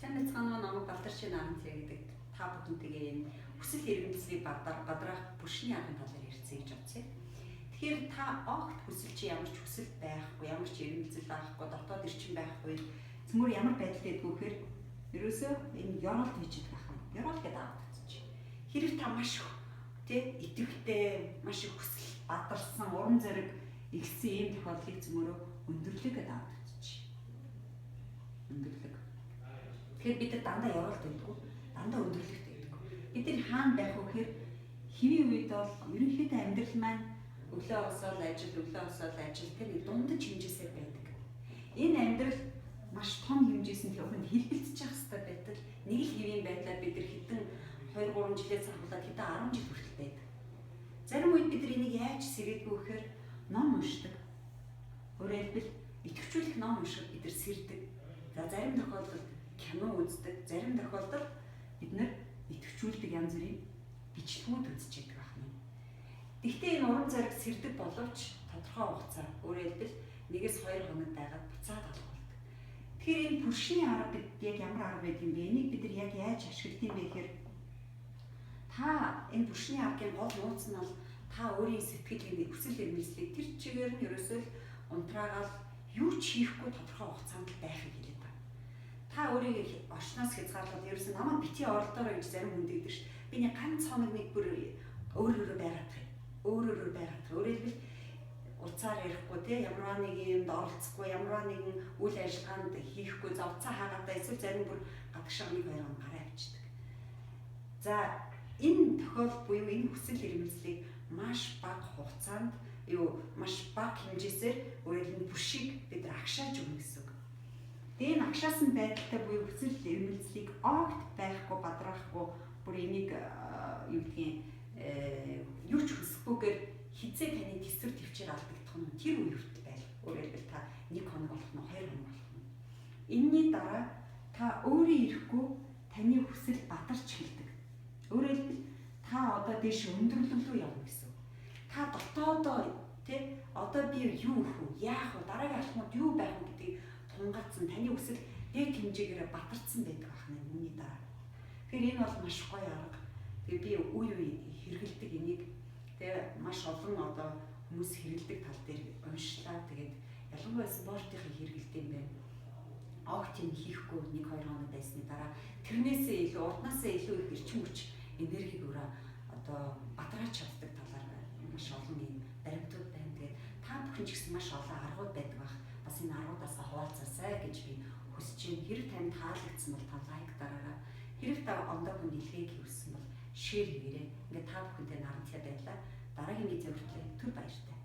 Сайн мэцгаанаа намайг Балдарчин Аранця гэдэг та бүхэнтэйгээ энэ хүсэл эрмэлзлийг бадраах бүшний аргын талаар ярьцгаая гэж бодсон. Тэгэхээр та огт хүсэл чи ямар ч хүсэл байхгүй, ямар ч эрмэлзэл байхгүй, дотоод эрчим байхгүй, цөмөр ямар байдал байдгүй гэхээр ерөөсөө энэ ёроолт хийж идэх байх юм. Ёроол гэдэг аавдчихжээ. Хэрэг та маш идэвхтэй, маш их хүсэл бадарсан, урам зориг ихсэн ийм тохиолдлыг цөмөрөө өндөрлөг гэдэг аавдчихжээ. Өндөрлөг. Тэгэхээр бид дандаа ёроолт байдгүй, дандаа өндөрлөгтэй байдаг. Бид нар хаана байх вэ гэхээр хэвийн үед бол ерөнхийдөө амьдрал маань өглөө босоод ажил тэр нэг дундаж хэмжээсээр байдаг. Энэ амьдрал маш том хэмжээсэнд явахад хэлбэлцэж явах хэрэгтэй байтал нэг л хэвийн байдлаар бид нар хэдэн 2-3 жилээс цаглаад хэдэн 10 жил хүртэл байдаг. Зарим үед бид нар энийг яаж сэргээдгүй гэхээр ном уншдаг. Өөрөөр хэлбэл идэвхжүүлэх ном уншихад бид нар сэрдэг. За зарим тохиолдолд кино үздэг, зарим тохиолдолд бид нар идэвхжүүлдэг янз бүрийн бичлэгүүд үздэг байна. Гэхдээ энэ урам зориг сэрдэг боловч тодорхой хугацаа, өөрөөр хэлбэл 1-2 хоног байгаад буцаад алах болдог. Тэгэхээр энэ бүшний арга бид яг ямар арга байдаг юм бэ? Энийг бид нар яг яаж ашигладаг юм бэ гэхээр та энэ бүшний аргын гол нууц нь бол та өөрийн сэтгэлийн хүсэл эрмэлзлийг тэр чигээр нь ерөөсөө унтраагаал юу ч хийхгүй тодорхой хугацаанд байхыг хэлээд байна. Та өөрийгөө орчноос хязгаарлаад ерөөсөө намайг бити оролдоорой гэж зарим хүн дэгдэж шүү. Би нэг ганц хоног нэг бүр өөрөөрөө байгаад байна. Өөрөөрөө байгаад. Өөрөөр хэлбэл уцаар ярихгүй те ямар нэг юмд оролцохгүй, ямар нэгэн үйл ажиллагаанд хийхгүй, за уцаа хаагаадаа эсвэл зарим бүр гадагшаа 1-2 хоног гараа авчдаг. За энэ тохиол буюу энэ хүсэл эрмэлзлийг маш бага хугацаанд маш бага хэмжээсээр өөрөөр хэлбэл бүшийг бид агшааж өгнө гэсэн үг. Тэгээ энэ агшаасан байдалтай буюу хүсэл эрмэлзлийг огт байхгүй бадраахгүй бүр энийг юу ч хүсэхгүйгээр хизээ таны тэсвэр төвчээр алдагдах нь тэр үе хүртэл байл. Өөрөөр хэлбэл та 1 хоног болох нь 2 хоног болох нь. Энийний дараа та өөрөө ирэхгүй таны хүсэл бадарч эхэлдэг. Өөрөөр хэлбэл та одоо дээш өндөрлөл рүү явна гэсэн. Та дотоодоо одоо би юу их вэ? Яах вэ? Дараагийн алхмууд юу байх вэ гэдгийг тунгаацсан таны хүсэл дээд хэмжээгээр бадарсан байдаг ахна үүний дараа. Тэгэхээр энэ бол маш гоё арга. Тэгээ би үе хэрэгэлдэг энийг маш олон одоо хүмүүс хэрэгэлдэг тал дээр уншлаа. Тэгээд ялангуяа спортын хэрэгэлдэг юм байна. Огт юм хийхгүй 1-2 хоног байсны дараа тэрнээсээ илүү урднаасаа илүү их эрчим хүч энергиг өрөө одоо бадрааж чаддаг талаар маш олон юм баримтууд байна. Тэгээд та бүхэн ч гэсэн маш олон аргууд байдаг бах. Бас энэ аргуудаас хуваалцаасай гэж би хүсэж байна. Хэрэг танд таалагдсан бол та лайк дараарай. Хэрэг та ондоо хүн илгээг хийсэн бол шеэр хийгээрэй. Ингээд та бүхэндээ наранцаа байлаа. Дараагийн видео хүртэл түр баяртай.